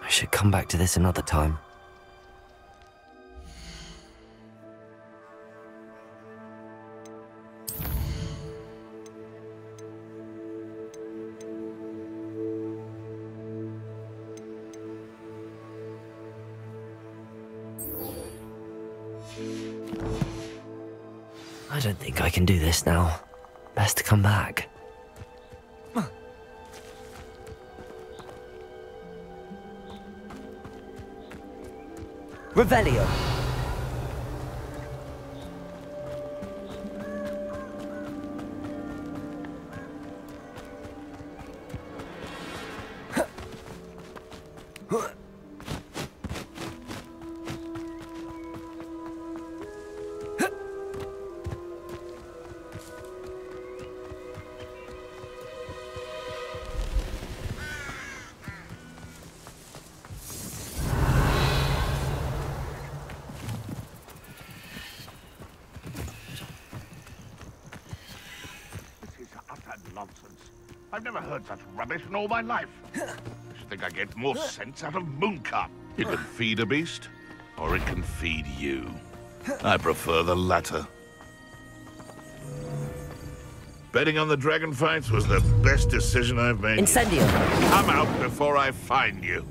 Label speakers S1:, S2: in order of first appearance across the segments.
S1: I should come back to this another time. I don't think I can do this now. Best to come back. Revelio.
S2: Nonsense. I've never heard such rubbish in all my life. I should think I get more sense out of Mooncop. You can feed a beast, or it can feed you. I prefer the latter. Betting on the dragon fights was the best decision I've made.
S1: Incendio.
S2: Come out before I find you.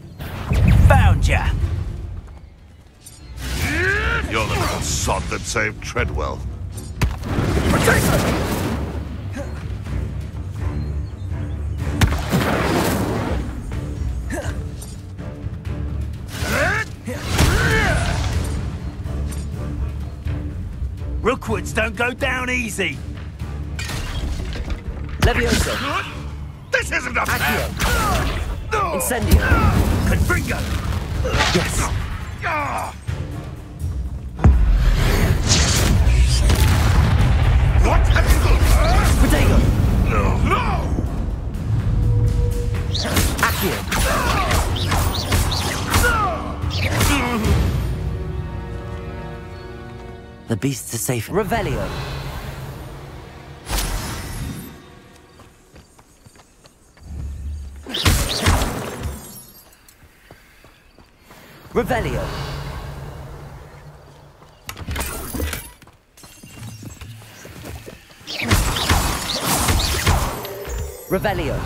S3: Found ya!
S2: You're the little sod that saved Treadwell.
S3: Rookwoods don't go down easy.
S1: Levioso.
S2: This isn't a
S1: Accio.
S2: No.
S1: Incendio.
S3: Confringo.
S1: Yes.
S2: What have you done?
S1: Protego.
S2: No!
S1: Accio. The beasts are safe. Revelio. Revelio. Revelio.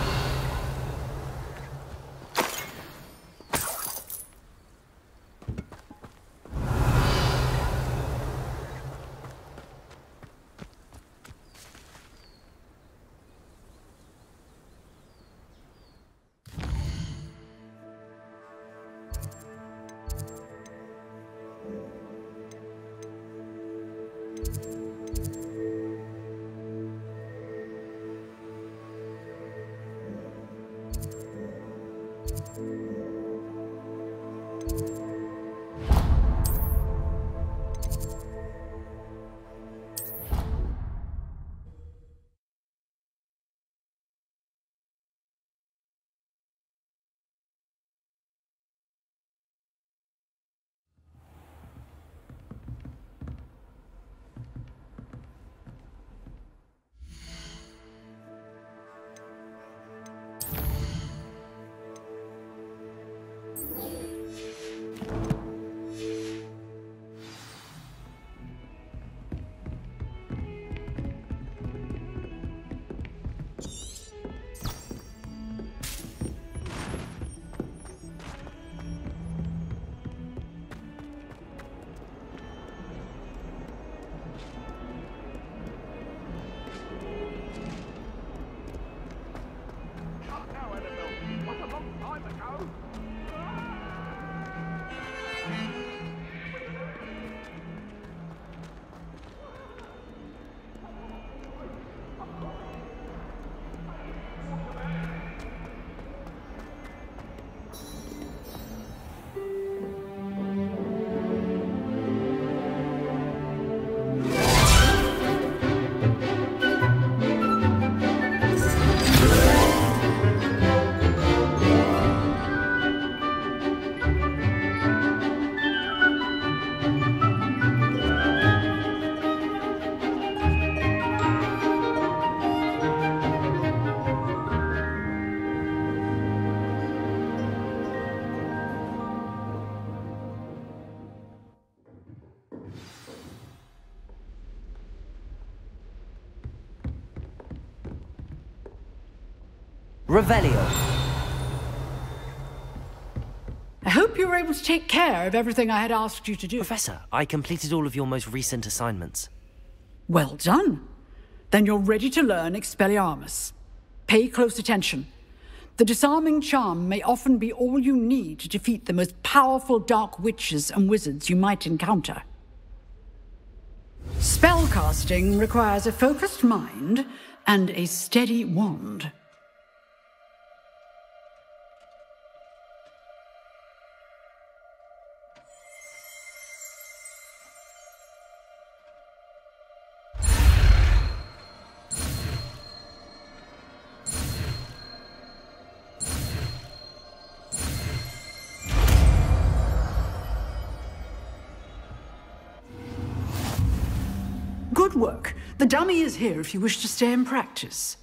S1: Revelio.
S4: I hope you were able to take care of everything I had asked you to do.
S1: Professor, I completed all of your most recent assignments.
S4: Well done. Then you're ready to learn Expelliarmus. Pay close attention. The disarming charm may often be all you need to defeat the most powerful dark witches and wizards you might encounter. Spellcasting requires a focused mind and a steady wand. Good work. The dummy is here if you wish to stay and practice.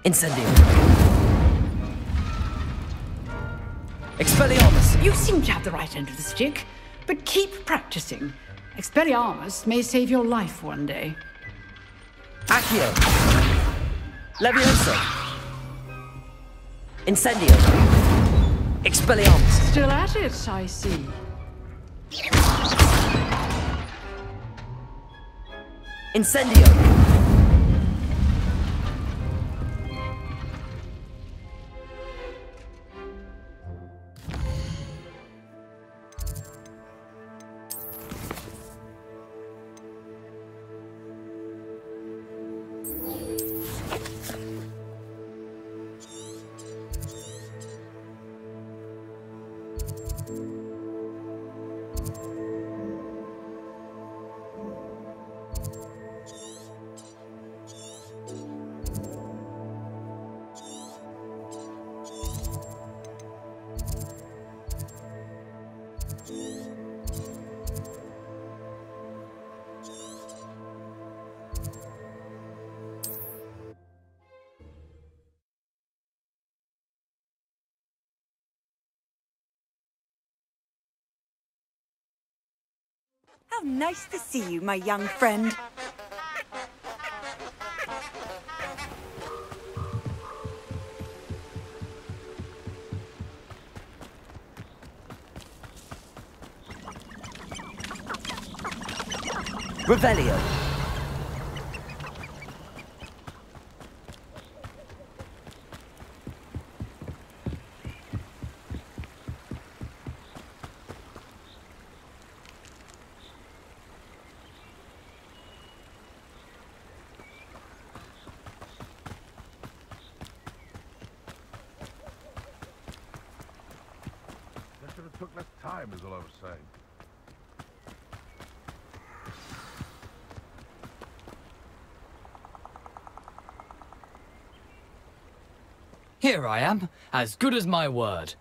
S1: Incendio. Expelliarmus.
S4: You seem to have the right end of the stick, but keep practicing. Expelliarmus may save your life one day.
S1: Accio. Levioso. Incendio. Expelliarmus.
S4: Still at it, I see.
S1: Incendio.
S5: How nice to see you, my young friend.
S1: Revelio.
S2: That should have took less time, is all I was saying.
S6: Here I am, as good as my word.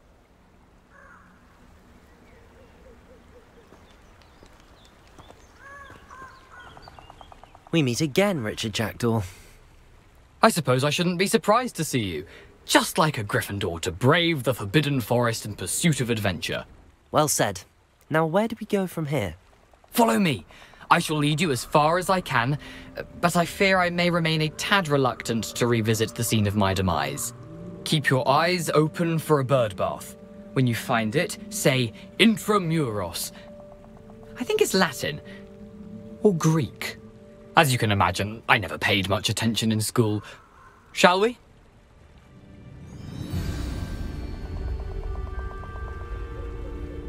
S1: We meet again, Richard Jackdaw.
S6: I suppose I shouldn't be surprised to see you. Just like a Gryffindor to brave the Forbidden Forest in pursuit of adventure.
S1: Well said. Now where do we go from here?
S6: Follow me. I shall lead you as far as I can, but I fear I may remain a tad reluctant to revisit the scene of my demise. Keep your eyes open for a bird bath. When you find it, say Intramuros. I think it's Latin. Or Greek. As you can imagine, I never paid much attention in school. Shall we?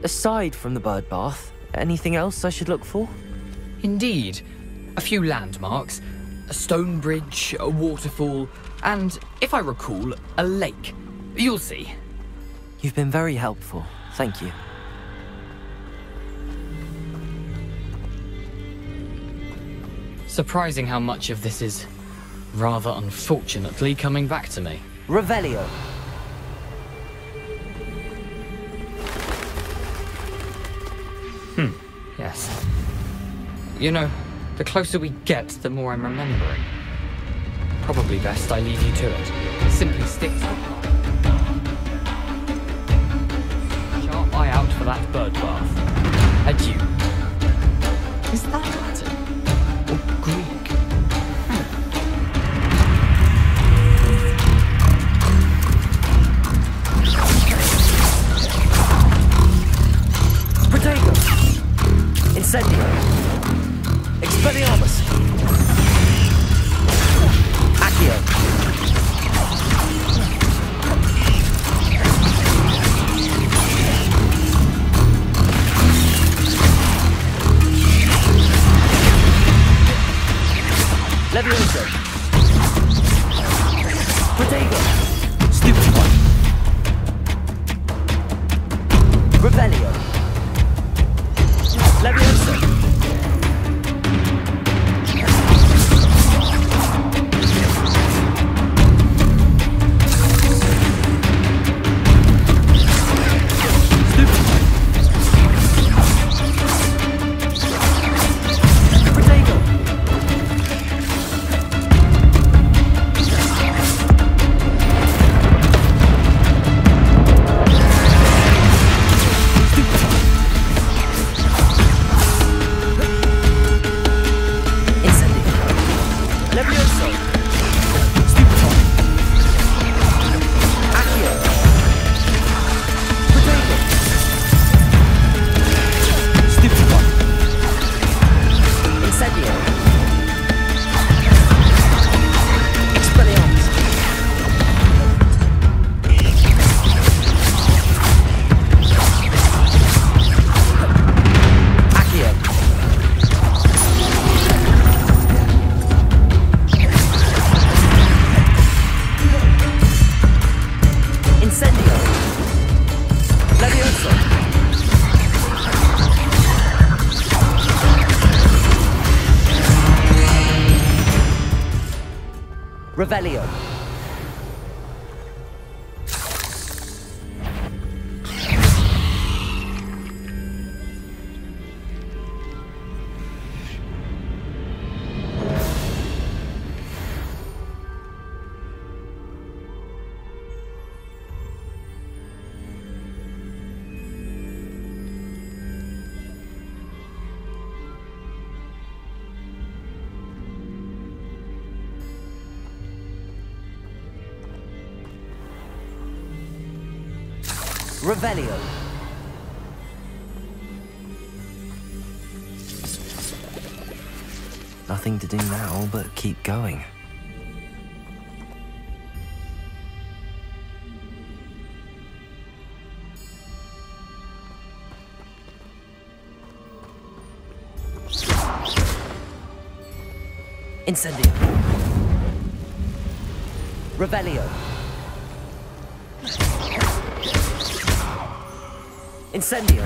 S1: Aside from the bird bath, anything else I should look for?
S6: Indeed. A few landmarks. A stone bridge, a waterfall, and, if I recall, a lake. You'll see.
S1: You've been very helpful. Thank you.
S6: Surprising how much of this is rather unfortunately coming back to me.
S1: Revelio.
S6: Yes. You know, the closer we get, the more I'm remembering. Probably best I leave you to it. Simply stick to the plan. Sharp eye out for that bird bath. Adieu. Is that Latin? Or Greek?
S1: Protego. Incendio. Expelliarmus. Accio. Levioso. Protego. Stupid one. Revelio. Levioso. Revelio. Revelio. Nothing to do now but keep going. Incendio. Revelio. Incendio.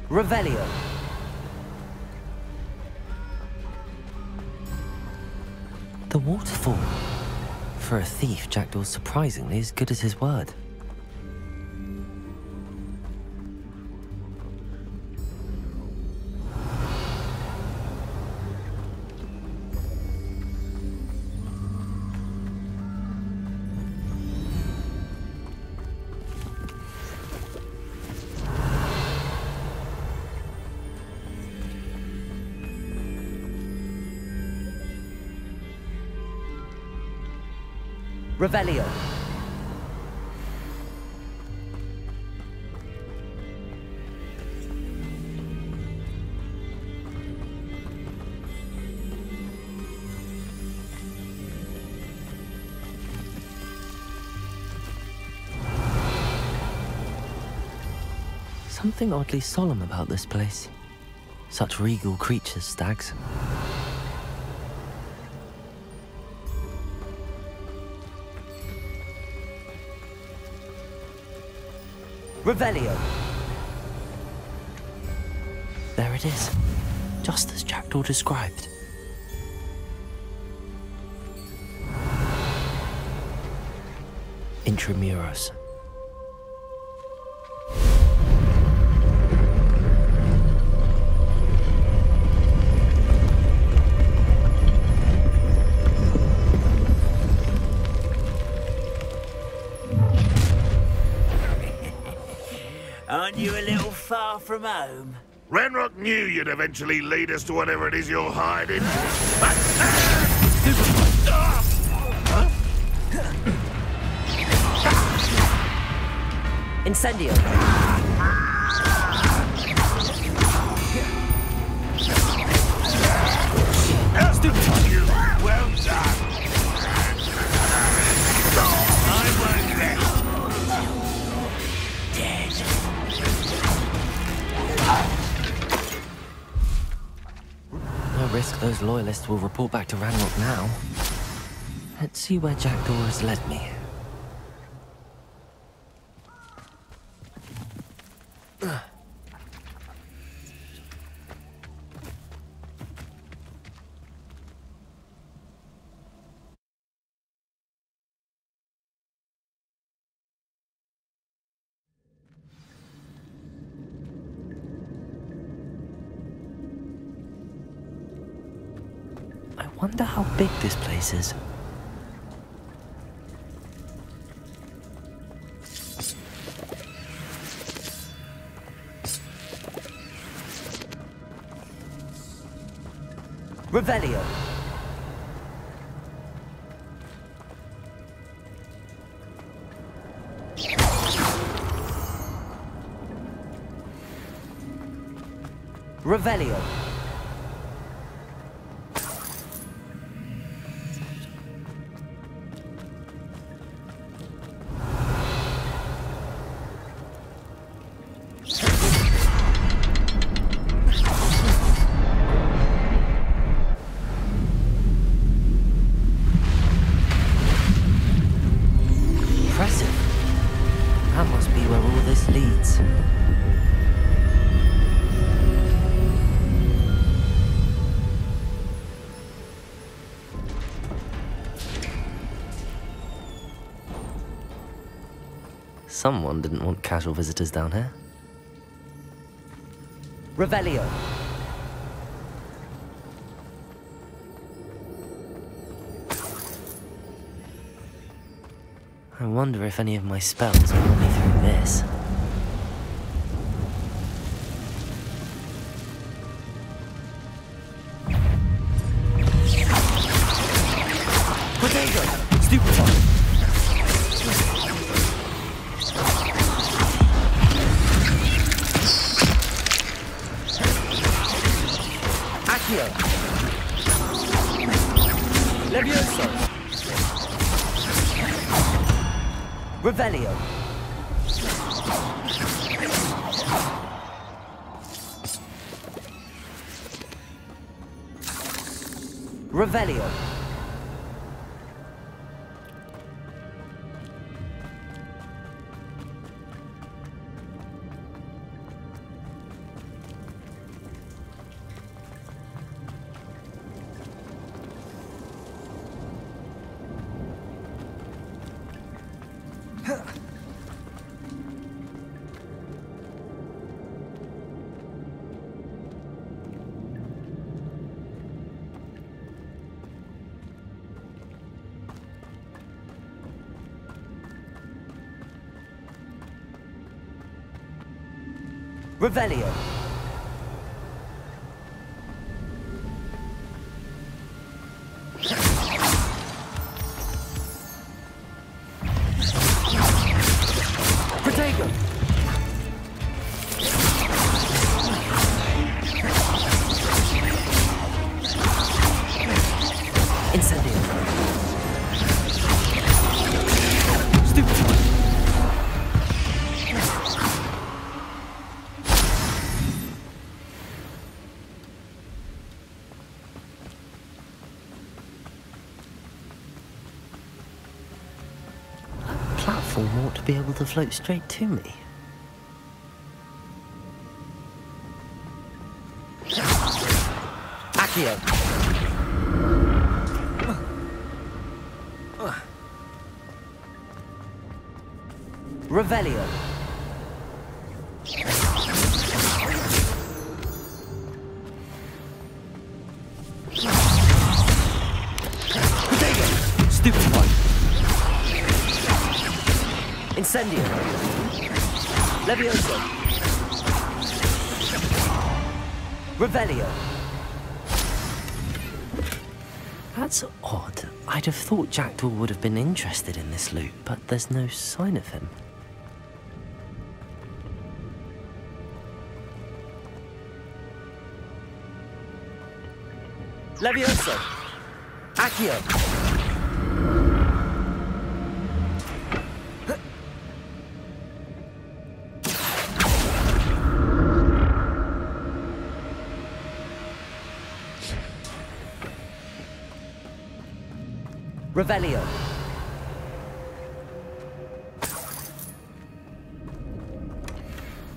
S1: Revelio. The waterfall. For a thief, Jackdaw's surprisingly as good as his word. Revelio. Something oddly solemn about this place. Such regal creatures, stags. Revelio. There it is, just as Jackdaw described. Intramuros.
S3: Aren't you a little far from home?
S2: Ranrock knew you'd eventually lead us to whatever it is you're hiding.
S1: Incendio.
S2: You well done. I won't rest. Dead.
S1: No risk those loyalists will report back to Ranrock now. Let's see where Jackdaw has led me. I wonder how big this place is. Revelio. Revelio. Someone didn't want casual visitors down here. Revelio. I wonder if any of my spells will let me through this. Potato! Stupid one! Levioso. Revelio. Revelio. Revelio. Protego. Incendio. Stupid. Platform ought to be able to float straight to me. Accio. Revelio. Stupefy. Incendio. Levioso. Revelio. That's odd. I'd have thought Jackdaw would have been interested in this loot, but there's no sign of him. Levioso. Accio. Revelio.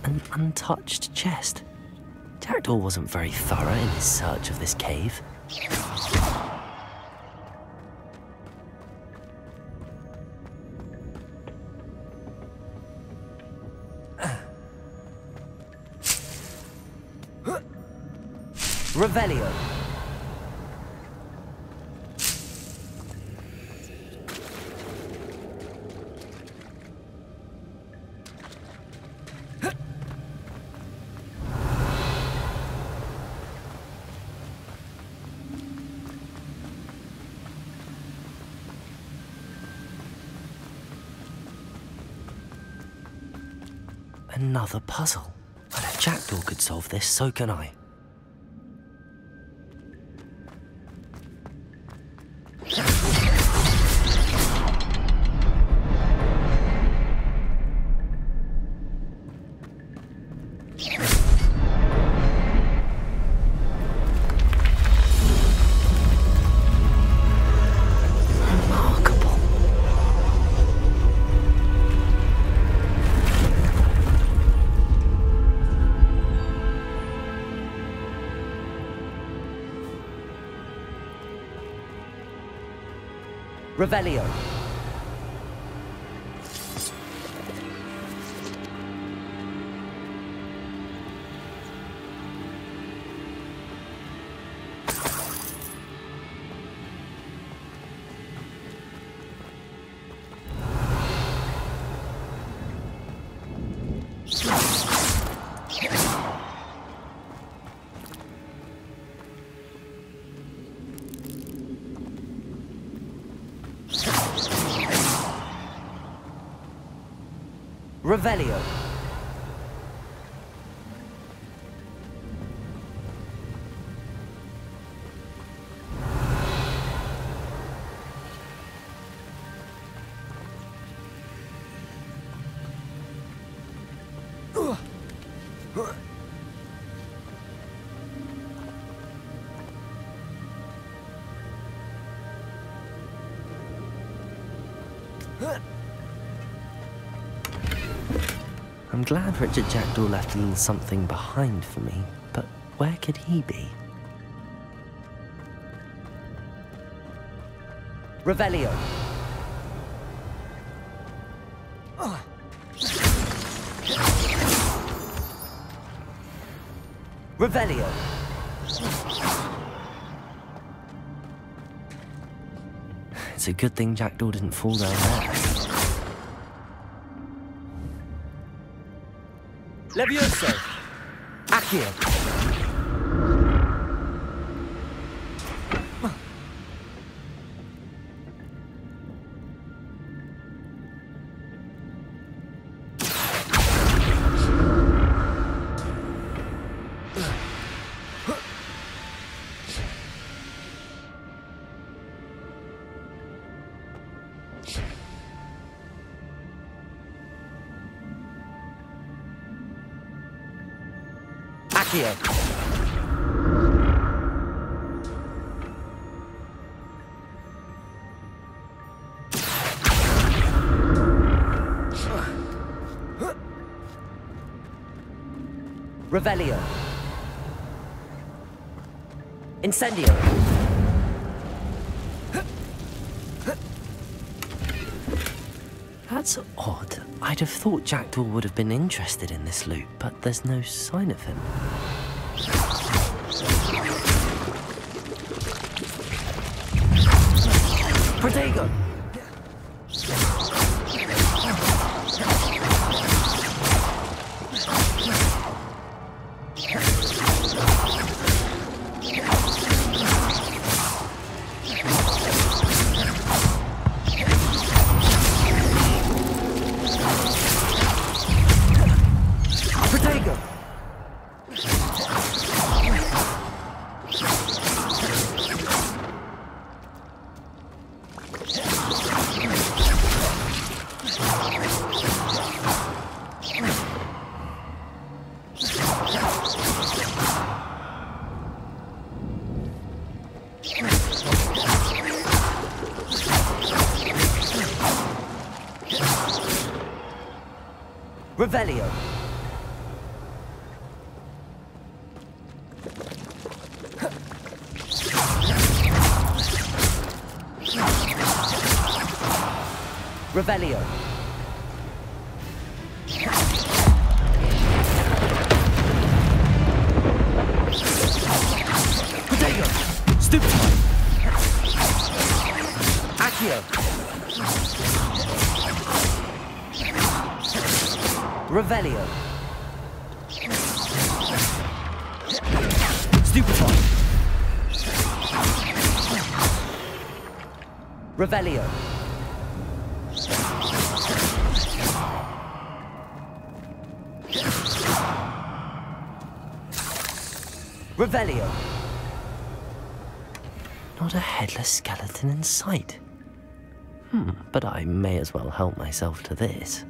S1: An untouched chest. Jackdaw wasn't very thorough in his search of this cave. Revelio. Another puzzle. Well, if Jackdaw could solve this, so can I. Revelio. Revelio. I'm glad Richard Jackdaw left a little something behind for me, but where could he be? Revelio. Revelio. It's a good thing Jackdaw didn't fall down there. Levioso. Accio. Accio. Revelio. Incendio! That's odd. I'd have thought Jackdaw would have been interested in this loot, but there's no sign of him. Protego! Revelio. Revelio. Protego. Stupid. Accio. Revelio. Stupefy. Revelio. Revelio. Not a headless skeleton in sight. But I may as well help myself to this.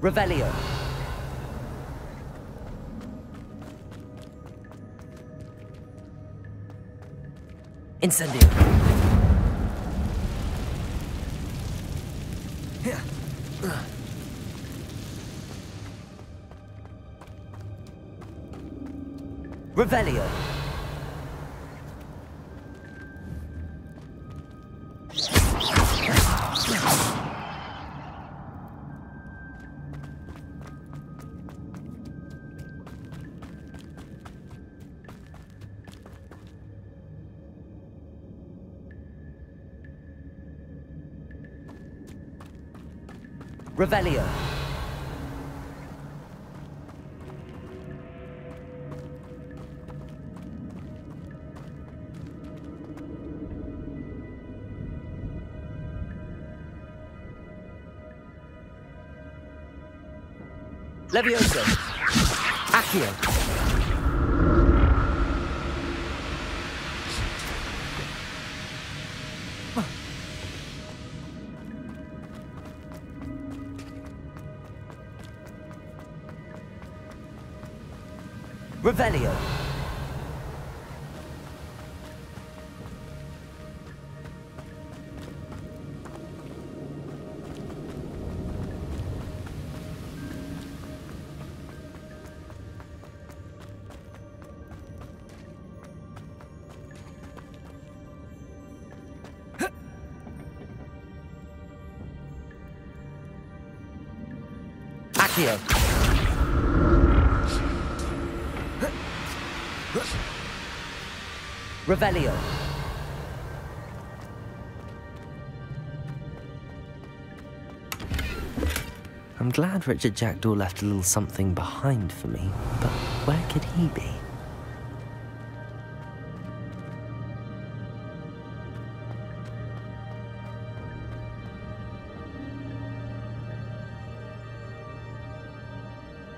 S1: Revelio. Incendio. Revelio. Revelio. Levioso. Accio. Revelio. Accio. Revelio. I'm glad Richard Jackdaw left a little something behind for me, but where could he be?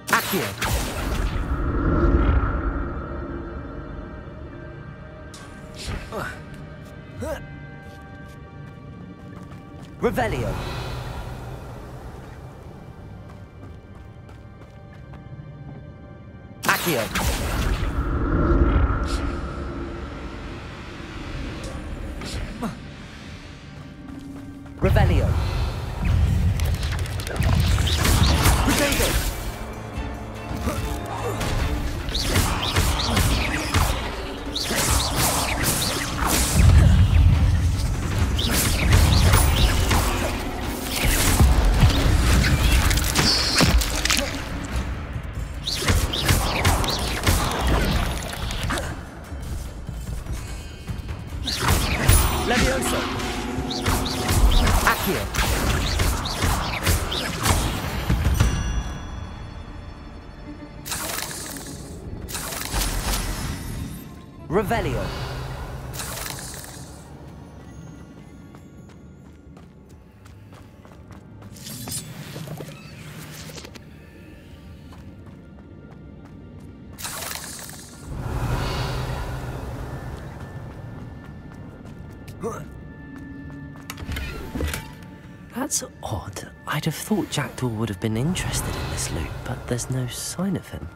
S1: Accio. Revelio. Accio. Revelio. Potato. Levioso. Accio. Revelio. That's odd. I'd have thought Jackdaw would have been interested in this loot, but there's no sign of him.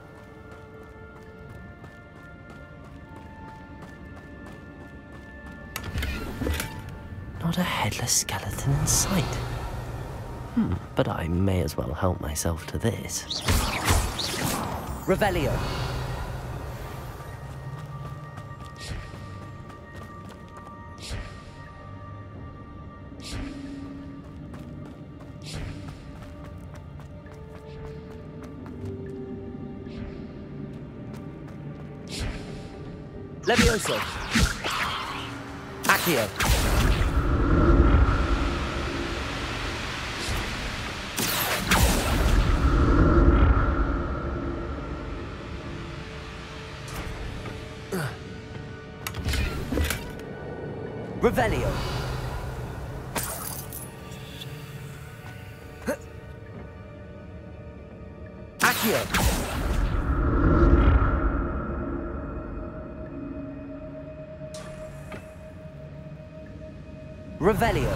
S1: Not a headless skeleton in sight. But I may as well help myself to this. Revelio. Levioso. Accio. Revelio. Accio. Revelio.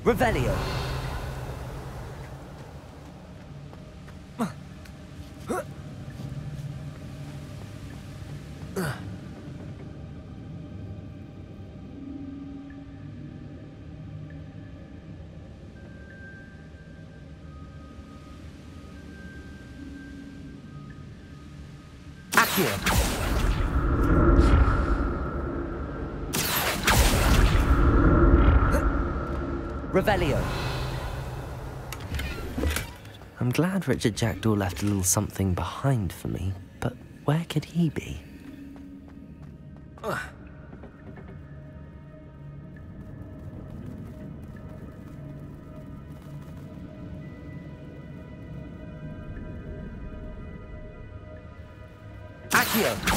S1: Revelio. Accio. Revelio. I'm glad Richard Jackdaw left a little something behind for me, but where could he be? Accio!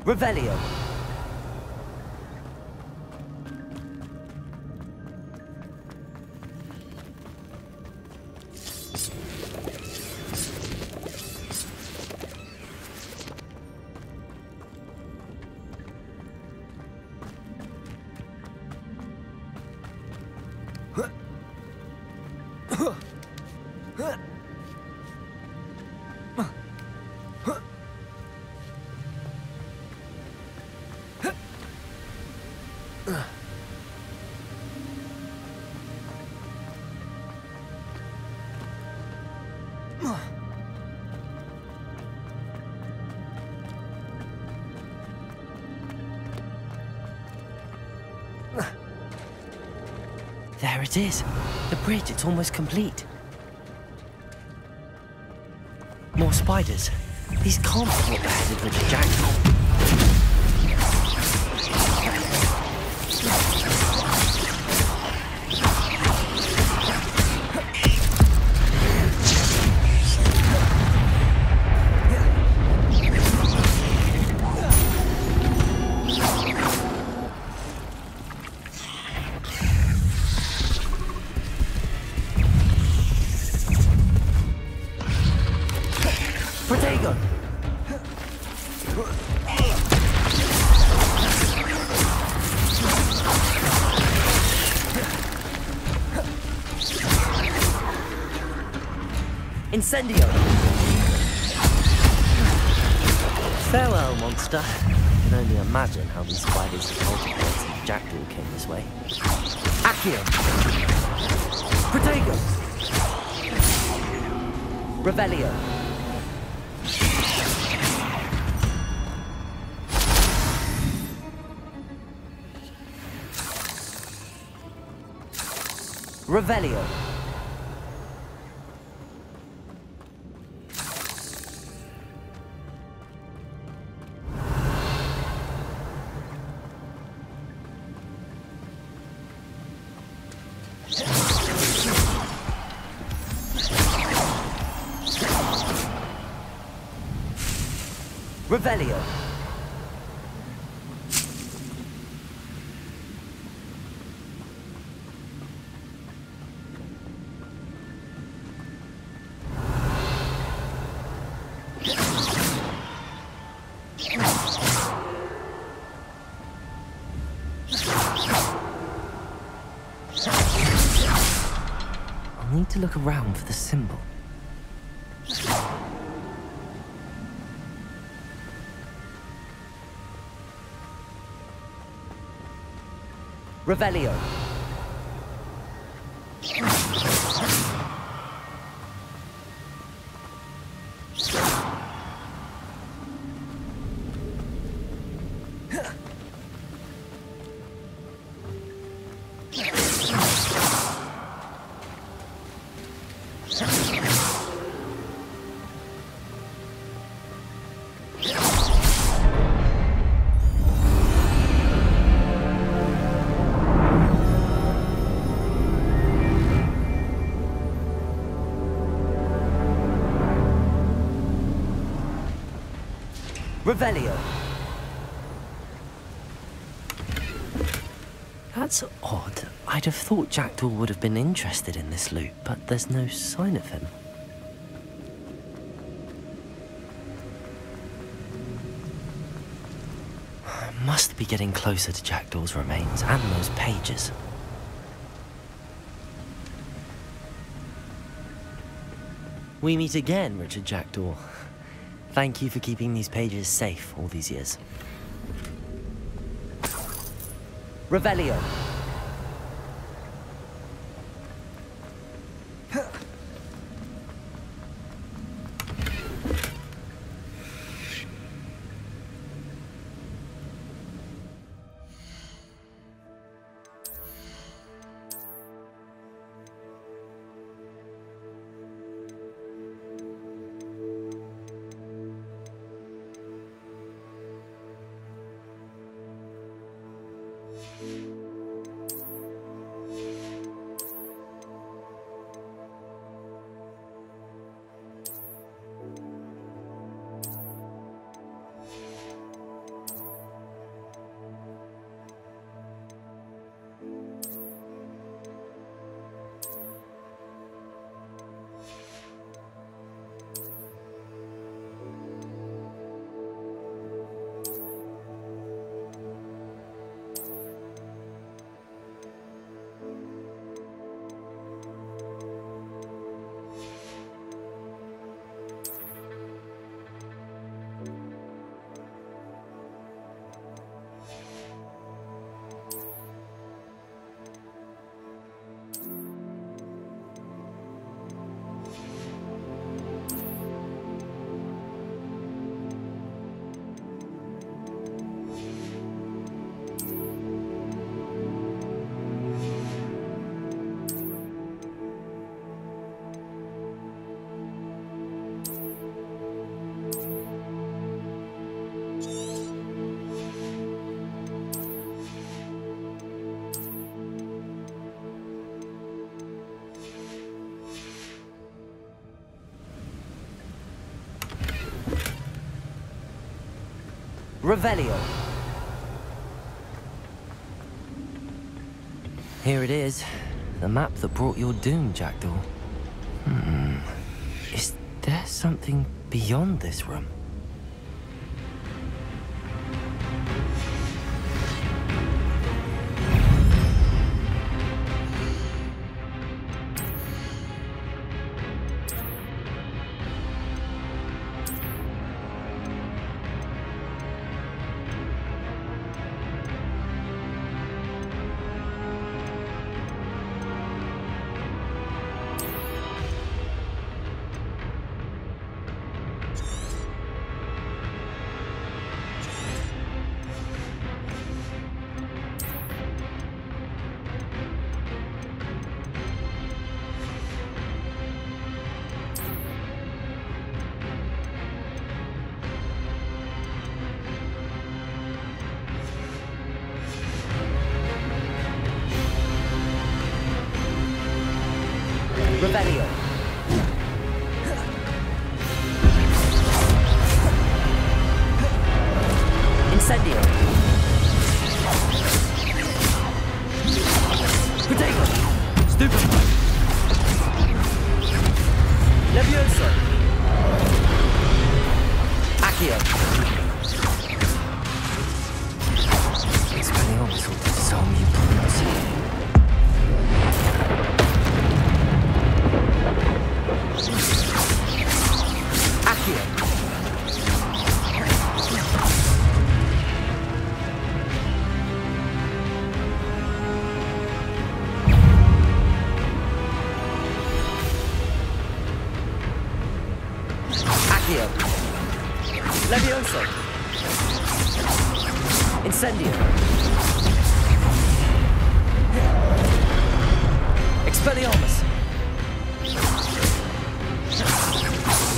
S1: Revelio. There it is. The bridge, it's almost complete. More spiders. These can't be what they're headed with the Jackdaw. Incendio! Farewell, monster. I can only imagine how these spiders have multiplied since Jackdaw came this way. Accio! Protego! Revelio! Revelio! Revelio. I'll need to look around for the symbol. Revelio. Revelio. That's odd. I'd have thought Jackdaw would have been interested in this loot, but there's no sign of him. I must be getting closer to Jackdaw's remains and those pages. We meet again, Richard Jackdaw. Thank you for keeping these pages safe all these years. Revelio. Revelio. Here it is. The map that brought your doom, Jackdaw. Is there something beyond this room? Revelio. Incendio. Protego. Stupefy. Levioso. Accio. Expelliarmus will disarm you permanently. Levioso. Incendio. Expelliarmus.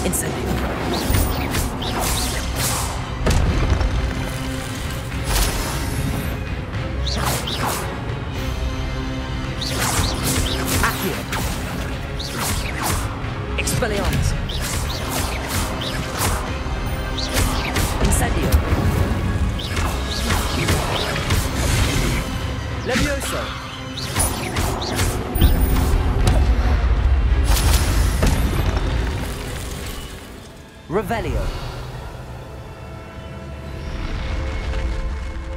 S1: Incendio. Accio. Expelliarmus. Incendio. Levioso. Revelio.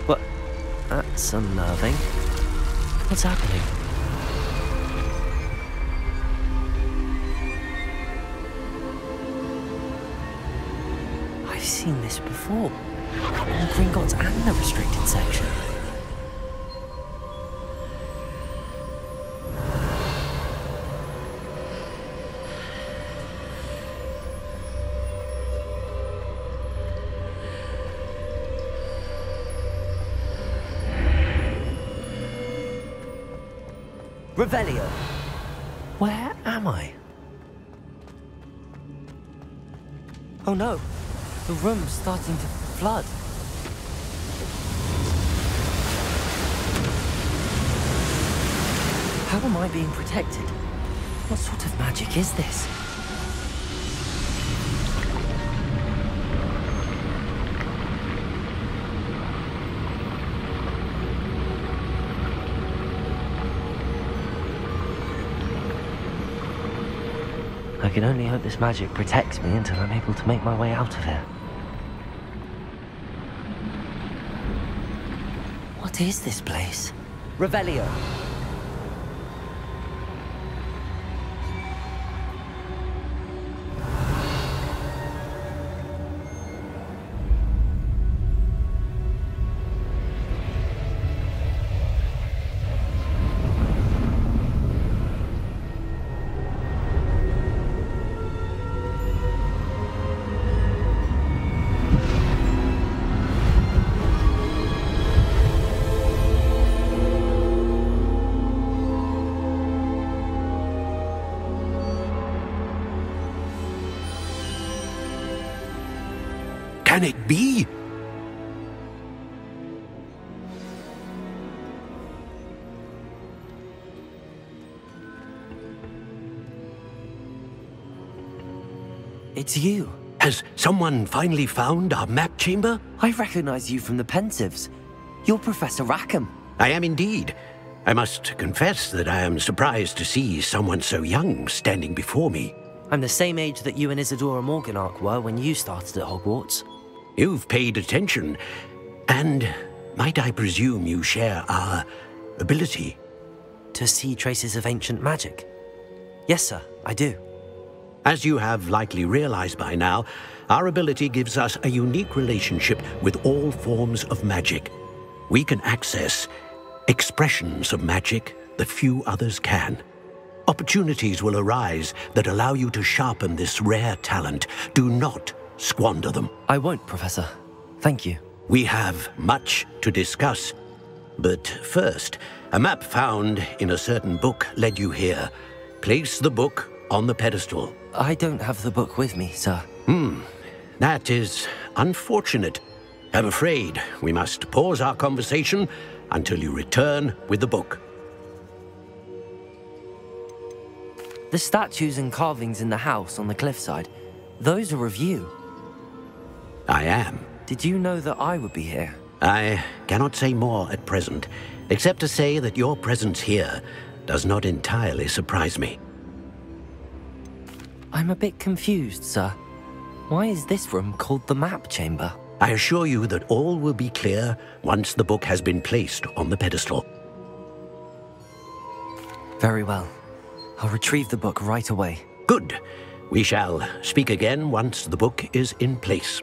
S1: What? That's unnerving. What's happening? I've seen this before. In Gringotts and the restricted section. Revelio. Where am I? Oh no, the room's starting to flood. How am I being protected? What sort of magic is this? I can only hope this magic protects me until I'm able to make my way out of here. What is this place? Revelio.
S7: Can it be?
S1: It's you.
S7: Has someone finally found our map chamber?
S1: I recognize you from the Pensives. You're Professor Rackham.
S7: I am indeed. I must confess that I am surprised to see someone so young standing before me.
S1: I'm the same age that you and Isadora Morganach were when you started at Hogwarts.
S7: You've paid attention, and might I presume you share our ability?
S1: To see traces of ancient magic? Yes, sir, I do.
S7: As you have likely realized by now, our ability gives us a unique relationship with all forms of magic. We can access expressions of magic that few others can. Opportunities will arise that allow you to sharpen this rare talent. Do not squander them.
S1: I won't, Professor. Thank you.
S7: We have much to discuss. But first, a map found in a certain book led you here. Place the book on the pedestal.
S1: I don't have the book with me, sir.
S7: That is unfortunate. I'm afraid we must pause our conversation until you return with the book.
S1: The statues and carvings in the house on the cliffside, those are of you.
S7: I am.
S1: Did you know that I would be here?
S7: I cannot say more at present, except to say that your presence here does not entirely surprise me.
S1: I'm a bit confused, sir. Why is this room called the map chamber?
S7: I assure you that all will be clear once the book has been placed on the pedestal.
S1: Very well. I'll retrieve the book right away.
S7: Good. We shall speak again once the book is in place.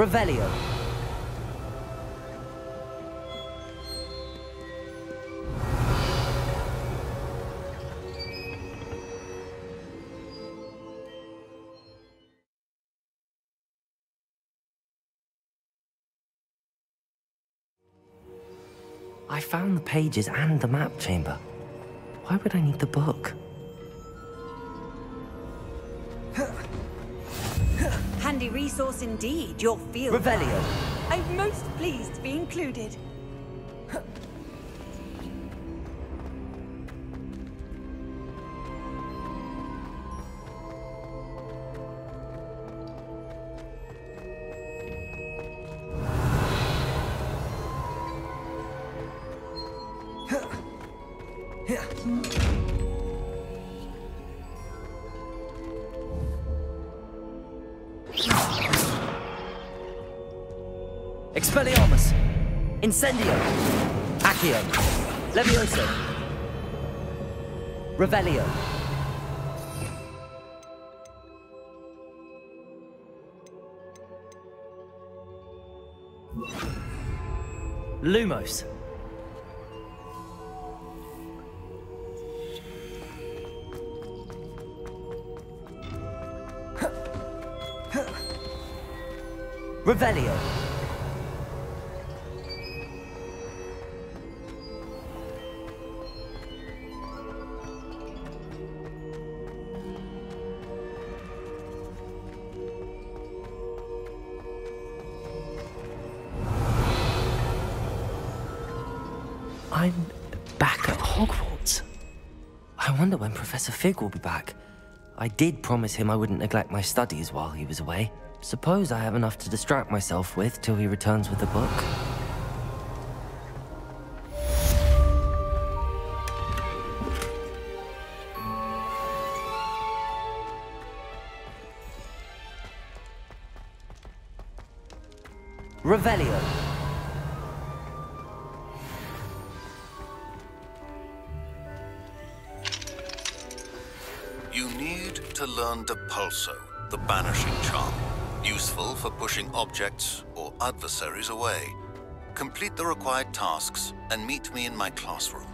S1: Revelio. I found the pages and the map chamber. Why would I need the book?
S5: Handy resource indeed, your field.
S1: Revelio.
S5: I'm most pleased to be included.
S1: Expelliarmus! Incendio! Accio! Levioso! Revelio! Lumos! Revelio! I'm back at Hogwarts. I wonder when Professor Fig will be back. I did promise him I wouldn't neglect my studies while he was away. Suppose I have enough to distract myself with till he returns with the book. Revelio.
S8: You need to learn Depulso, the banishing charm. Useful for pushing objects or adversaries away. Complete the required tasks and meet me in my classroom.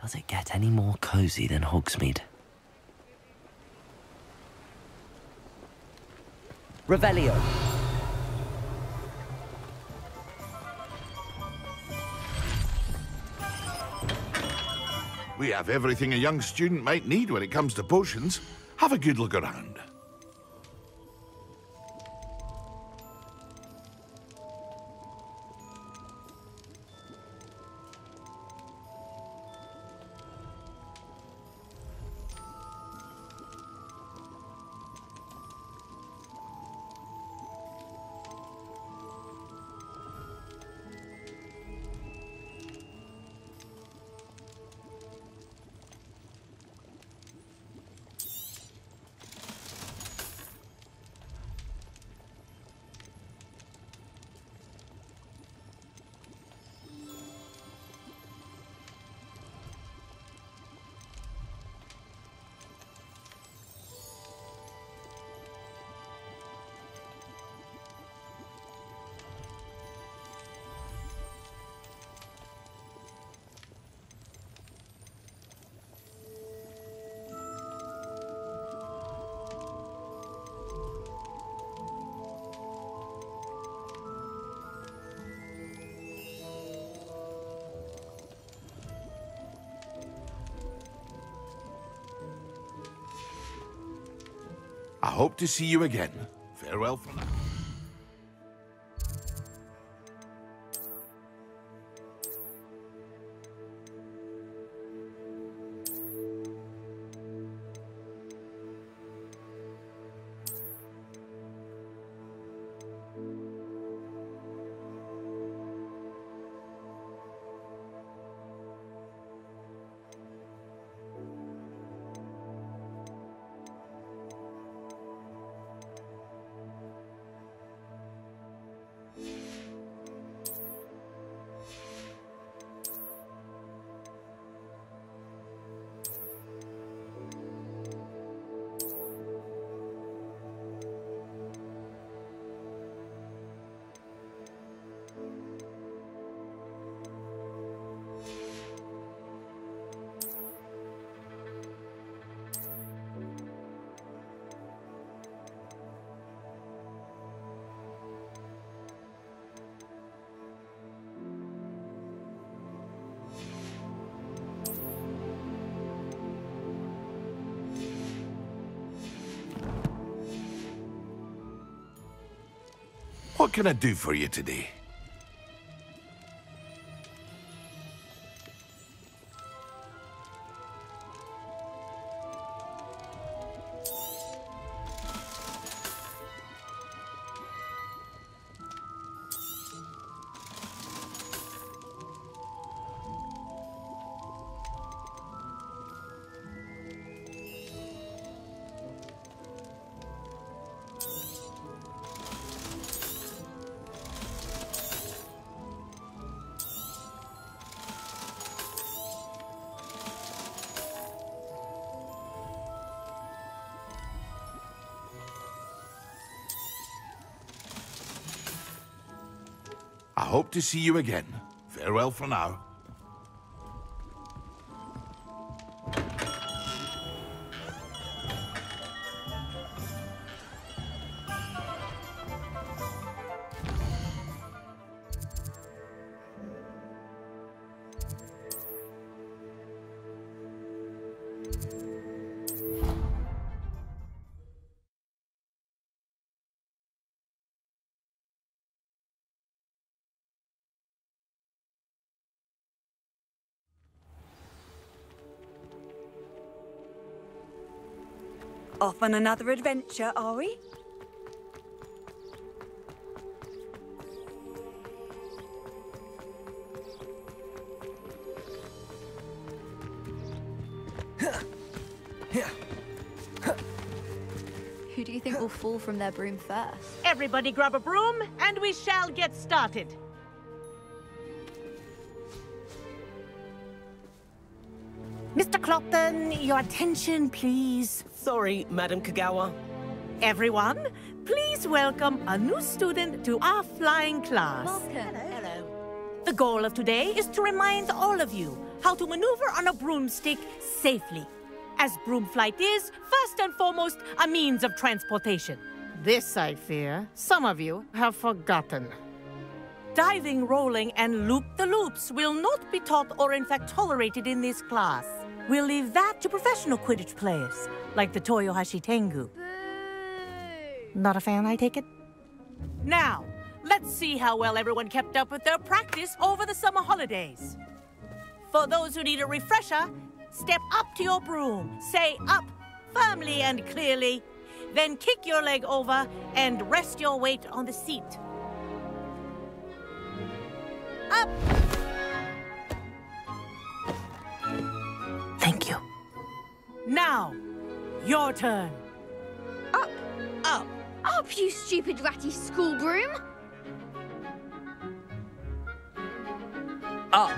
S1: Does it get any more cozy than Hogsmeade?
S9: Revelio.
S2: We have everything a young student might need when it comes to potions. Have a good look around. I hope to see you again. Farewell for now. What can I do for you today? I hope to see you again. Farewell for now.
S5: Off on another adventure, are we?
S10: Who do you think will fall from their broom first?
S11: Everybody grab a broom, and we shall get started. Mr. Clopton, your attention, please.
S12: Sorry, Madam Kagawa.
S11: Everyone, please welcome a new student to our flying class.
S10: Welcome. Hello.
S11: The goal of today is to remind all of you how to maneuver on a broomstick safely. As broom flight is, first and foremost, a means of transportation.
S9: This, I fear, some of you have forgotten.
S11: Diving, rolling, and loop-the-loops will not be taught or in fact tolerated in this class. We'll leave that to professional Quidditch players, like the Toyohashi Tengu.
S9: Not a fan, I take it?
S11: Now, let's see how well everyone kept up with their practice over the summer holidays. For those who need a refresher, step up to your broom, say up firmly and clearly, then kick your leg over and rest your weight on the seat. Up!
S1: Thank you.
S11: Now, your turn.
S10: Up!
S11: Up!
S10: Up, you stupid ratty school broom!
S1: Up.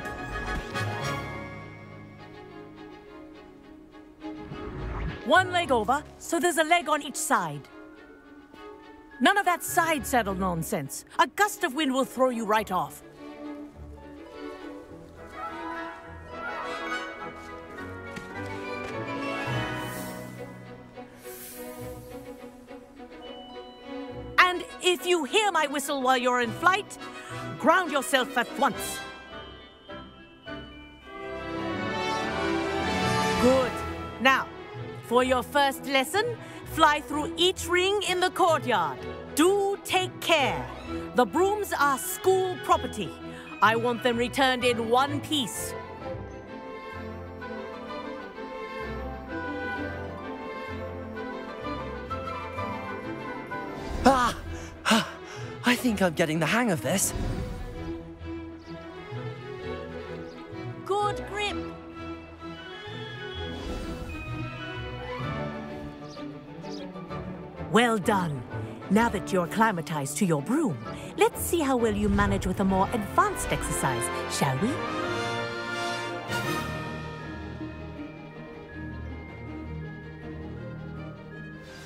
S11: One leg over, so there's a leg on each side. None of that side saddle nonsense. A gust of wind will throw you right off. And if you hear my whistle while you're in flight, ground yourself at once. Good. Now, for your first lesson, fly through each ring in the courtyard. Do take care. The brooms are school property. I want them returned in one piece.
S1: I think I'm getting the hang of this.
S11: Good grip. Well done. Now that you're acclimatized to your broom, let's see how well you manage with a more advanced exercise, shall we?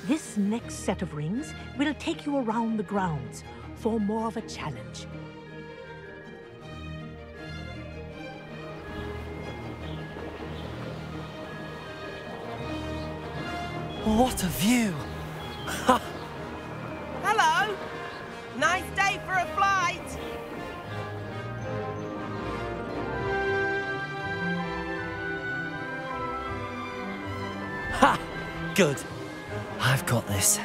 S11: This next set of rings will take you around the grounds for more of a challenge.
S1: What a view!
S12: Hello! Nice day for a flight!
S1: Ha! Good. I've got this.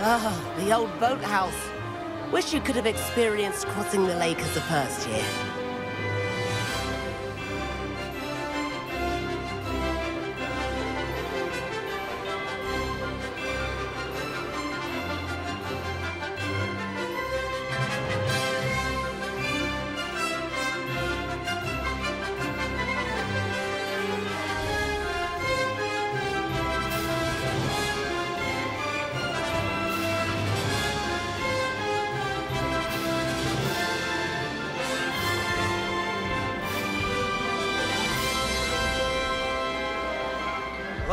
S12: Ah, the old boathouse. Wish you could have experienced crossing the lake as a first year.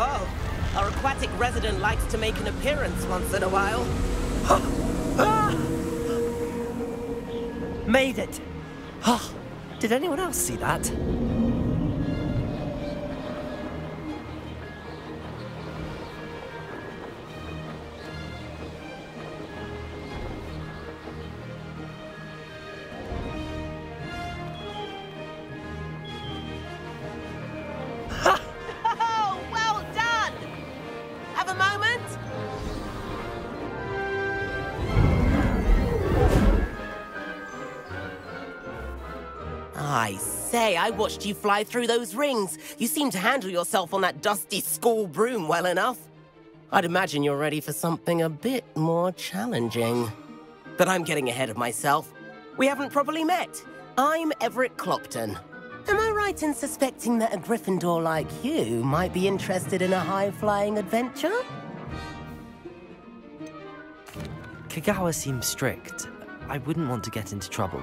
S12: Whoa, our aquatic resident likes to make an appearance once in a while.
S1: Made it! Did anyone else see that?
S12: I say, I watched you fly through those rings. You seem to handle yourself on that dusty school broom well enough. I'd imagine you're ready for something a bit more challenging. But I'm getting ahead of myself. We haven't properly met. I'm Everett Clopton. Am I right in suspecting that a Gryffindor like you might be interested in a high-flying adventure?
S1: Kagawa seems strict. I wouldn't want to get into trouble.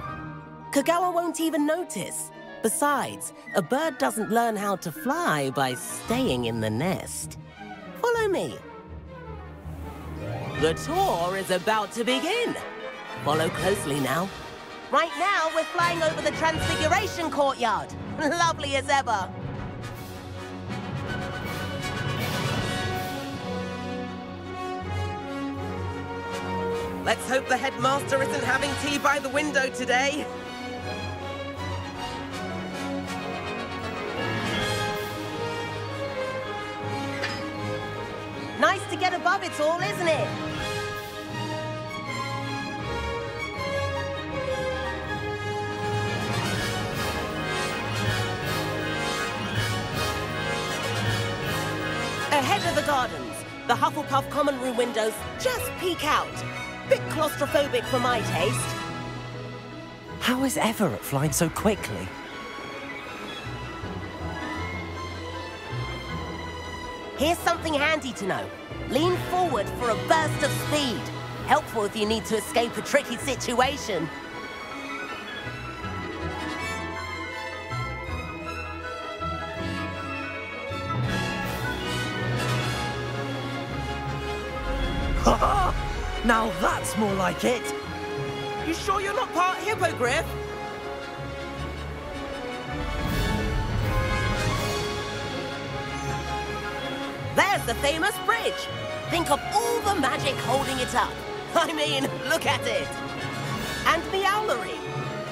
S12: Kagawa won't even notice. Besides, a bird doesn't learn how to fly by staying in the nest. Follow me. The tour is about to begin. Follow closely now. Right now, we're flying over the Transfiguration Courtyard. Lovely as ever. Let's hope the headmaster isn't having tea by the window today. Nice to get above it all, isn't it? Ahead of the gardens, the Hufflepuff common room windows just peek out. Bit claustrophobic for my taste.
S1: How is Everett flying so quickly?
S12: Here's something handy to know. Lean forward for a burst of speed. Helpful if you need to escape a tricky situation.
S1: Now that's more like it!
S12: You sure you're not part hippogriff? There's the famous bridge! Think of all the magic holding it up. I mean, look at it! And the owlery.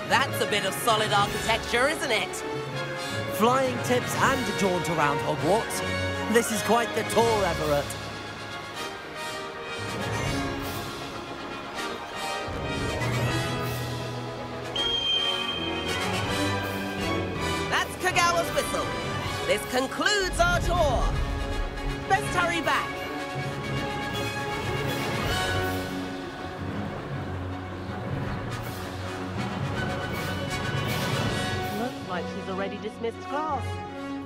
S12: That's a bit of solid architecture, isn't it?
S1: Flying tips and a jaunt around Hogwarts. This is quite the tour, Everett.
S12: Whistle. This concludes our tour. Let's hurry back. Looks like she's already dismissed class.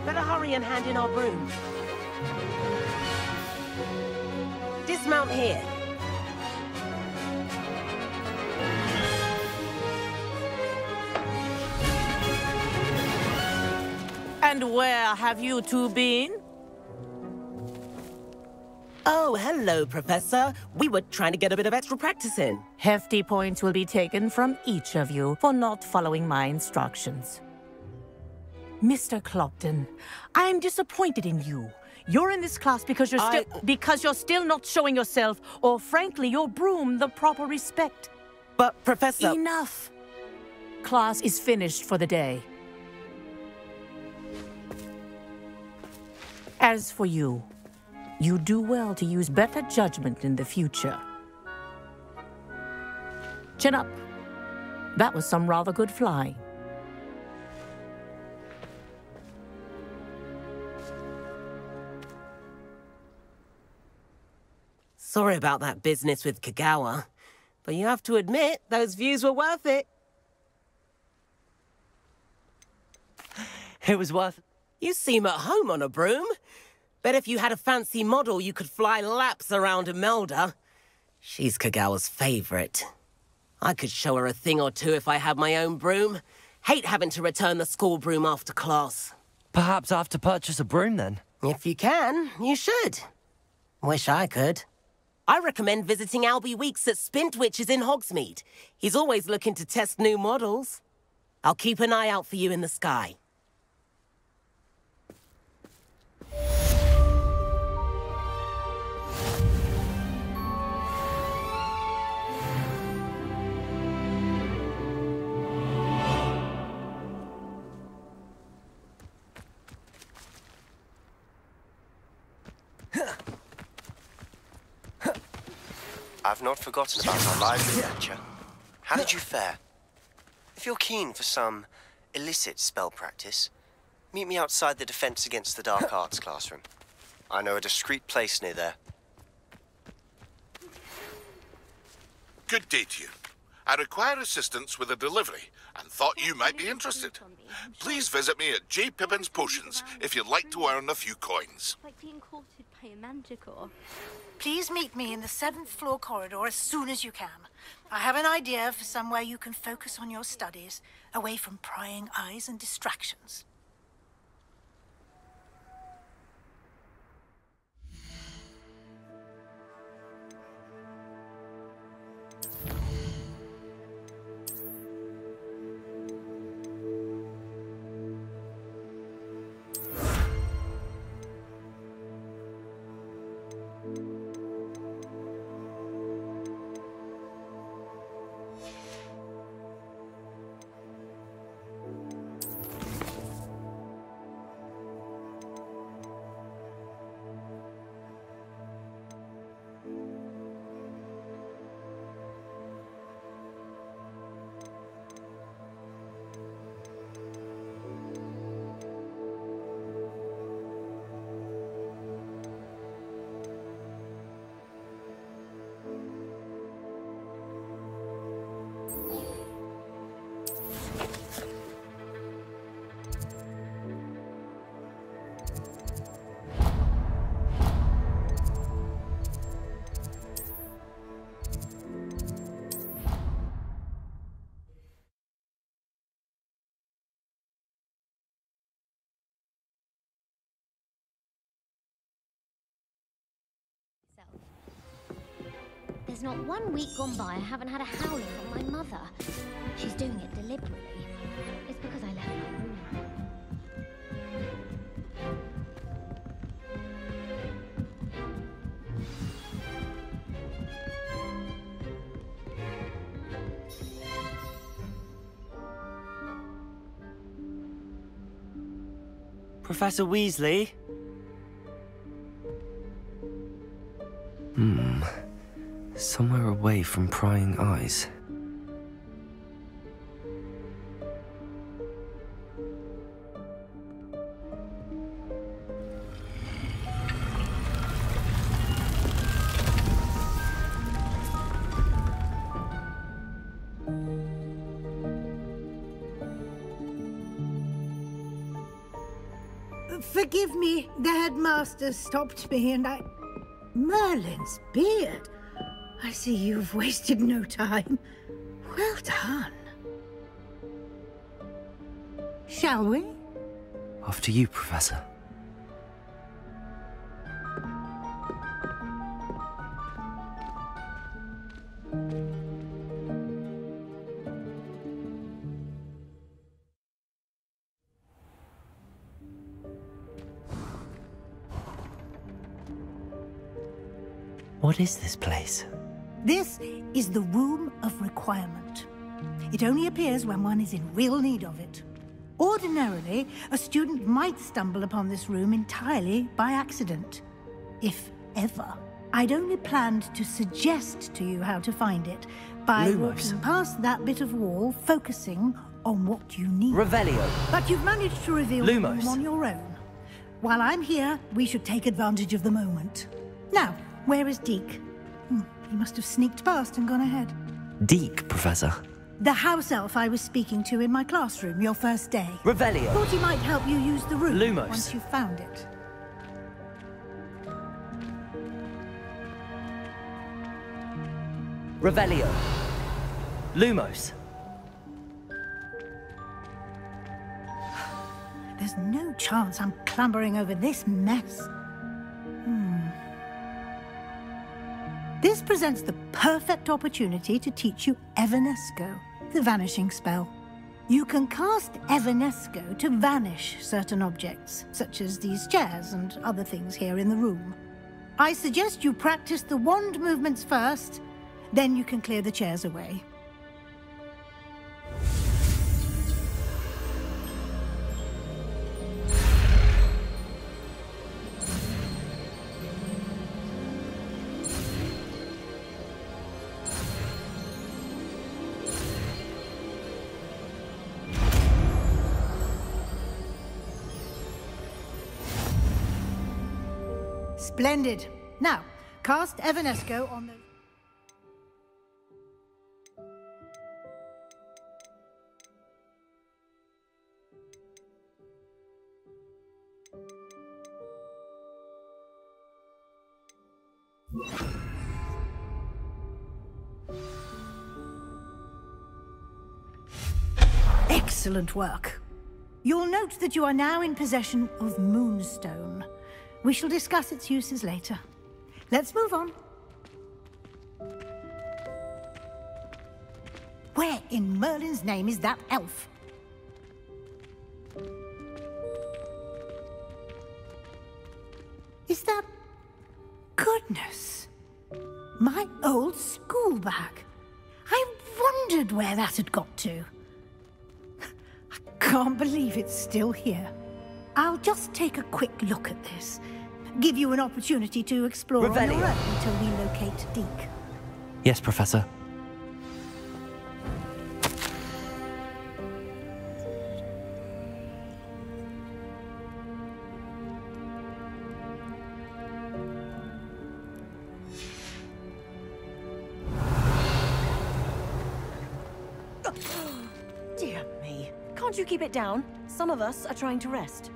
S12: Better hurry and hand in our broom. Dismount here.
S11: And where have you two been?
S12: Oh, hello, Professor. We were trying to get a bit of extra practice in.
S11: Hefty points will be taken from each of you for not following my instructions. Mr. Clopton, I'm disappointed in you. You're in this class because you're still not showing yourself, or frankly, your broom the proper respect.
S12: But, Professor...
S11: Enough. Class is finished for the day. As for you, you do well to use better judgment in the future. Chin up. That was some rather good flying.
S12: Sorry about that business with Kagawa, but you have to admit, those views were worth it.
S1: It was worth...
S12: You seem at home on a broom. Bet if you had a fancy model, you could fly laps around Imelda. She's Kagawa's favorite. I could show her a thing or two if I had my own broom. Hate having to return the school broom after class.
S1: Perhaps I have to purchase a broom then?
S12: If you can, you should. Wish I could. I recommend visiting Albie Weeks at Spintwitches in Hogsmeade. He's always looking to test new models. I'll keep an eye out for you in the sky.
S13: I've not forgotten about our lively adventure. How did you fare? If you're keen for some illicit spell practice, meet me outside the Defense Against the Dark Arts classroom. I know a discreet place near there.
S2: Good day to you. I require assistance with a delivery and thought you might be interested. Please visit me at J. Pippin's Potions if you'd like to earn a few coins.
S10: Like being courted by a manticore.
S14: Please meet me in the 7th floor corridor as soon as you can. I have an idea for somewhere you can focus on your studies, away from prying eyes and distractions.
S10: There's not 1 week gone by I haven't had a howler from my mother. She's doing it deliberately. It's because I left my room.
S1: Professor Weasley? Somewhere away from prying eyes.
S14: Forgive me, the headmaster stopped me and I... Merlin's beard. I see you've wasted no time. Well done. Shall we?
S1: After you, Professor. What is this place?
S14: This is the Room of Requirement. It only appears when one is in real need of it. Ordinarily, a student might stumble upon this room entirely by accident. If ever. I'd only planned to suggest to you how to find it by walking past that bit of wall, focusing on what you need.
S1: Revelio.
S14: But you've managed to reveal the room on your own. While I'm here, we should take advantage of the moment. Now, where is Deke? He must have sneaked past and gone ahead.
S1: Deke, Professor.
S14: The house elf I was speaking to in my classroom your first day.
S1: Revelio.
S14: Thought he might help you use the room
S1: Lumos.
S14: once you found it.
S1: Revelio. Lumos.
S14: There's no chance I'm clambering over this mess. This presents the perfect opportunity to teach you Evanesco, the vanishing spell. You can cast Evanesco to vanish certain objects, such as these chairs and other things here in the room. I suggest you practice the wand movements first, then you can clear the chairs away. Splendid. Now, cast Evanesco on the... Excellent work. You'll note that you are now in possession of Moonstone. We shall discuss its uses later. Let's move on. Where in Merlin's name is that elf? Is that... Goodness! My old school bag. I wondered where that had got to. I can't believe it's still here. I'll just take a quick look at this. Give you an opportunity to explore on your own until we locate Deke.
S1: Yes, Professor.
S15: Dear me. Can't you keep it down? Some of us are trying to rest.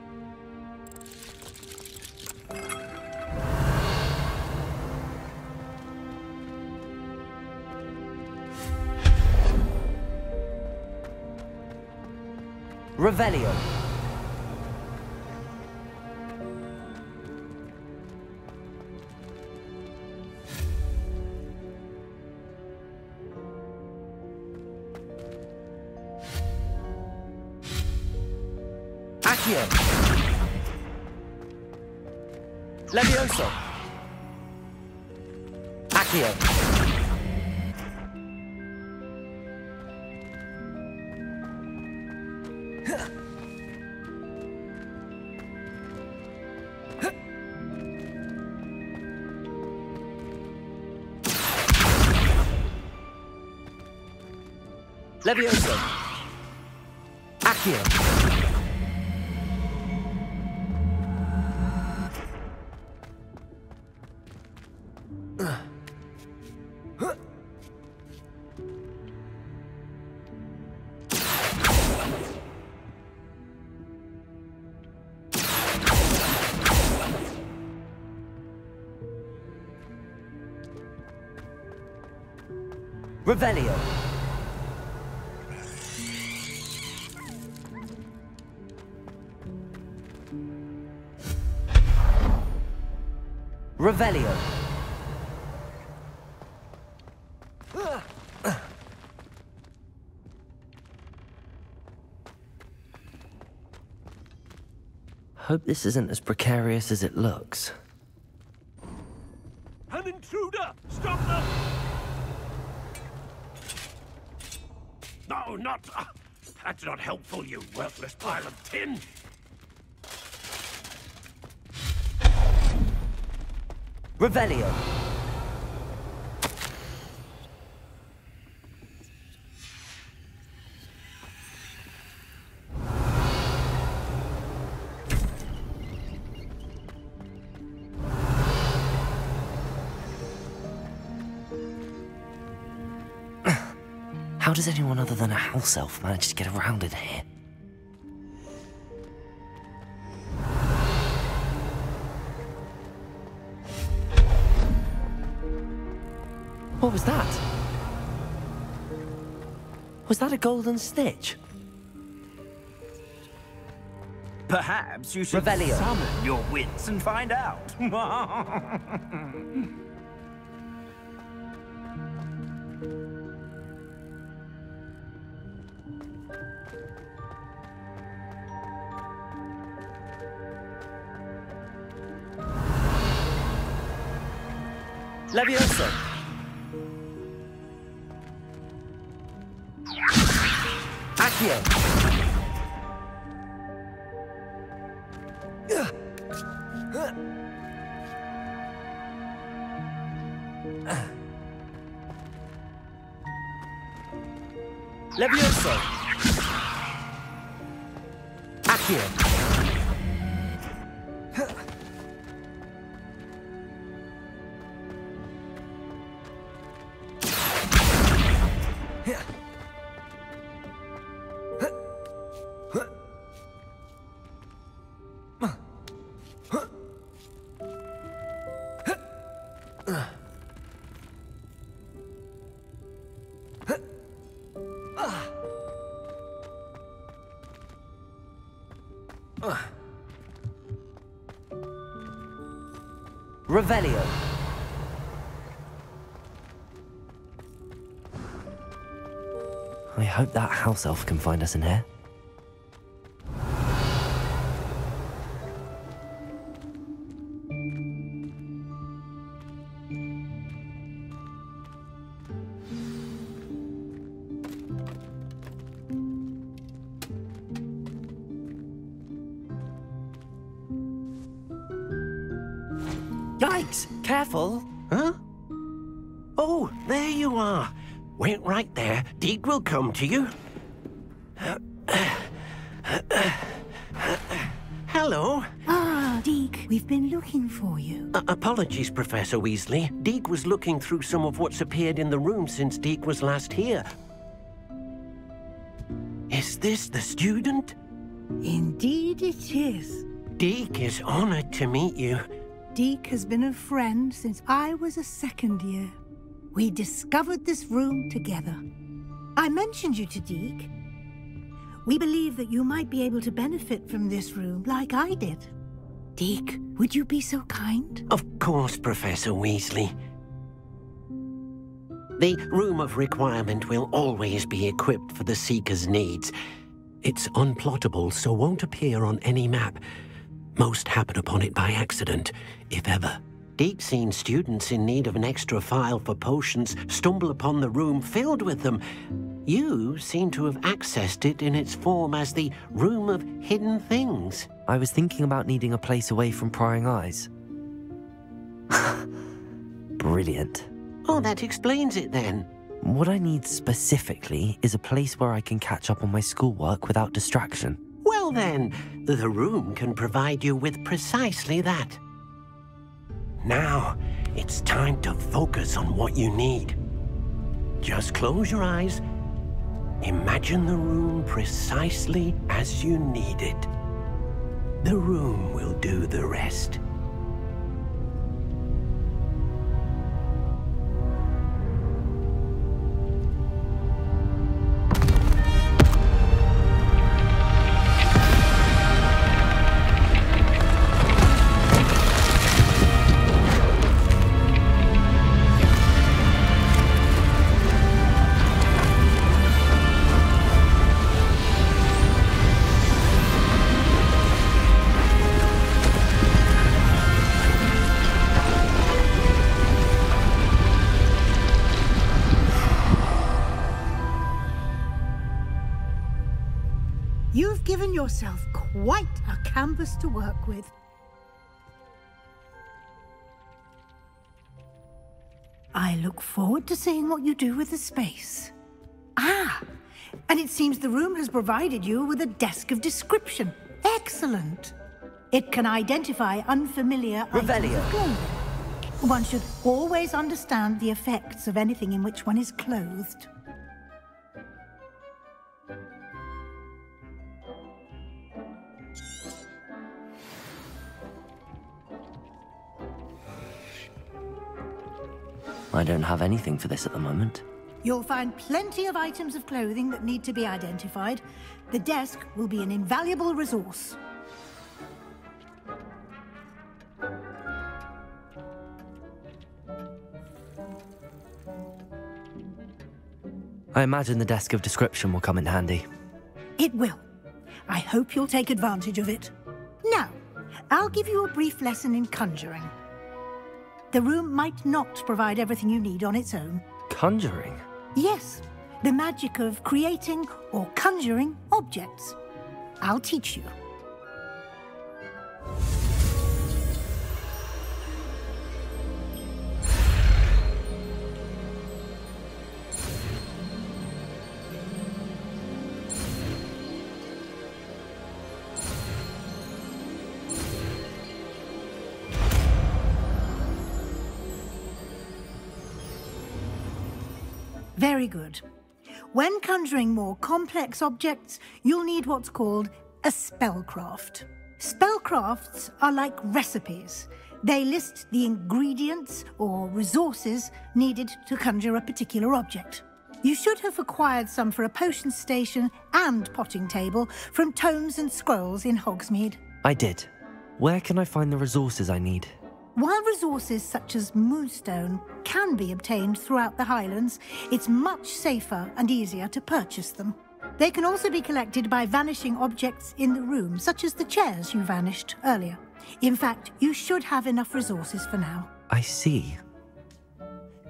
S1: Revelio. Accio! Levioso! Accio! Levioso! Accio! Revelio! Revelio! Hope this isn't as precarious as it looks.
S16: An intruder! Stop them! No, not... that's not helpful, you worthless pile of tin!
S1: Revelio! How does anyone other than a house elf manage to get around in here? What was that? Was that a golden stitch?
S3: Perhaps you should
S1: Revelio.
S3: summon your wits and find out.
S1: Levioso! Accio! Levioso! Accio! Revelio. I hope that house elf can find us in here.
S7: Yikes! Careful! Huh? Oh, there you are. Wait right there. Deek will come to you. Hello.
S14: Ah, Deek, we've been looking for you.
S7: Apologies, Professor Weasley. Deek was looking through some of what's appeared in the room since Deek was last here. Is this the student?
S14: Indeed it is.
S7: Deek is honored to meet you.
S14: Deek has been a friend since I was a second year. We discovered this room together. I mentioned you to Deek. We believe that you might be able to benefit from this room like I did. Deek, would you be so kind?
S7: Of course, Professor Weasley. The Room of Requirement will always be equipped for the Seeker's needs. It's unplottable, so won't appear on any map. Most happen upon it by accident, if ever. Deep-seen students in need of an extra file for potions stumble upon the room filled with them. You seem to have accessed it in its form as the Room of Hidden Things.
S1: I was thinking about needing a place away from prying eyes. Brilliant.
S7: Oh, that explains it then.
S1: What I need specifically is a place where I can catch up on my schoolwork without distraction.
S7: Well then, the room can provide you with precisely that. Now, it's time to focus on what you need. Just close your eyes. Imagine the room precisely as you need it. The room will do the rest.
S14: You've given yourself quite a canvas to work with. I look forward to seeing what you do with the space. Ah, and it seems the room has provided you with a desk of description. Excellent. It can identify unfamiliar items of clothing. One should always understand the effects of anything in which one is clothed.
S1: I don't have anything for this at the moment.
S14: You'll find plenty of items of clothing that need to be identified. The desk will be an invaluable resource.
S1: I imagine the desk of description will come in handy.
S14: It will. I hope you'll take advantage of it. Now, I'll give you a brief lesson in conjuring. The room might not provide everything you need on its own.
S1: Conjuring?
S14: Yes, the magic of creating or conjuring objects. I'll teach you. Very good. When conjuring more complex objects, you'll need what's called a spellcraft. Spellcrafts are like recipes. They list the ingredients or resources needed to conjure a particular object. You should have acquired some for a potion station and potting table from tomes and scrolls in Hogsmeade.
S1: I did. Where can I find the resources I need?
S14: While resources such as moonstone can be obtained throughout the Highlands, it's much safer and easier to purchase them. They can also be collected by vanishing objects in the room, such as the chairs you vanished earlier. In fact, you should have enough resources for now.
S1: I see.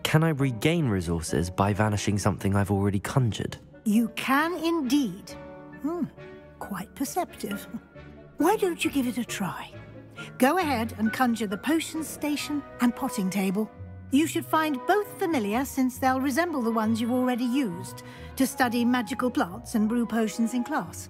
S1: Can I regain resources by vanishing something I've already conjured?
S14: You can indeed. Quite perceptive. Why don't you give it a try? Go ahead and conjure the potion station and potting table. You should find both familiar, since they'll resemble the ones you've already used to study magical plants and brew potions in class.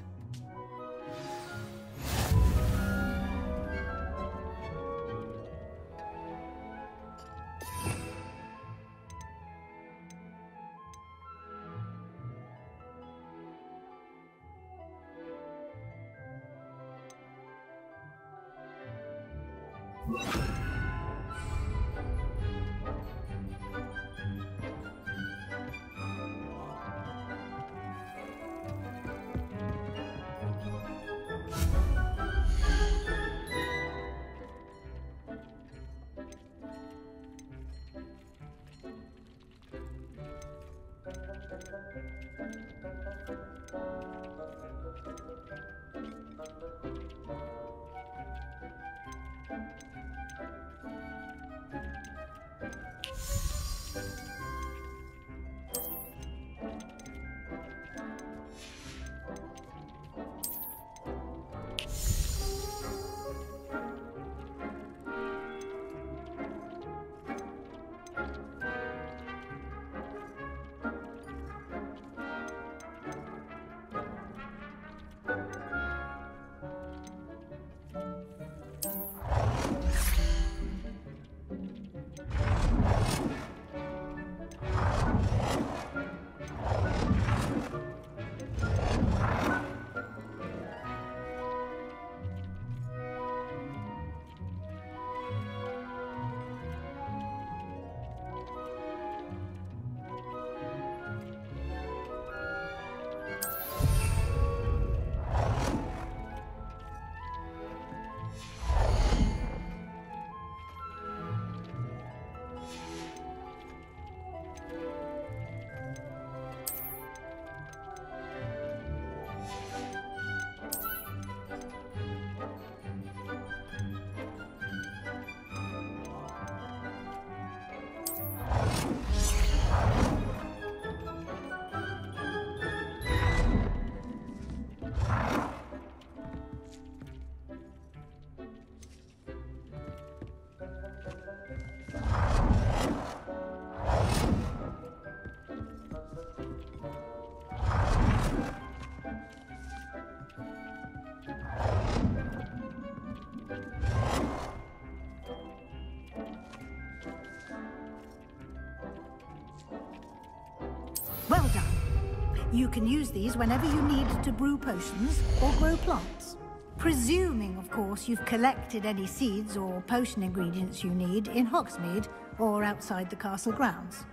S14: You can use these whenever you need to brew potions or grow plants. Presuming, of course, you've collected any seeds or potion ingredients you need in Hogsmeade or outside the castle grounds.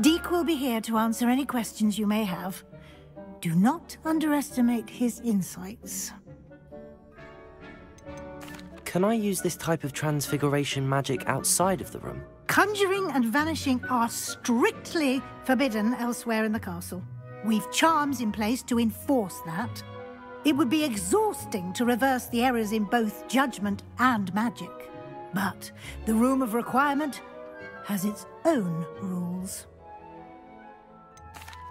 S14: Deek will be here to answer any questions you may have. Do not underestimate his insights.
S1: Can I use this type of transfiguration magic outside of the room?
S14: Conjuring and vanishing are strictly forbidden elsewhere in the castle. We've charms in place to enforce that. It would be exhausting to reverse the errors in both judgment and magic. But the Room of Requirement has its own rules.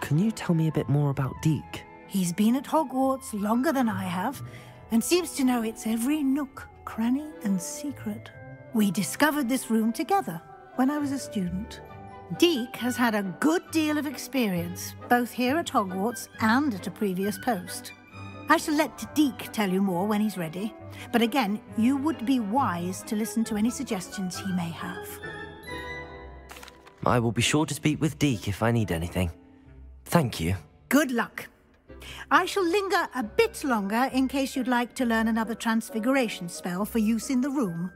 S1: Can you tell me a bit more about Deek?
S14: He's been at Hogwarts longer than I have, and seems to know its every nook, cranny, and secret. We discovered this room together when I was a student. Deek has had a good deal of experience, both here at Hogwarts and at a previous post. I shall let Deek tell you more when he's ready, but again, you would be wise to listen to any suggestions he may have.
S1: I will be sure to speak with Deek if I need anything. Thank you.
S14: Good luck. I shall linger a bit longer in case you'd like to learn another transfiguration spell for use in the room.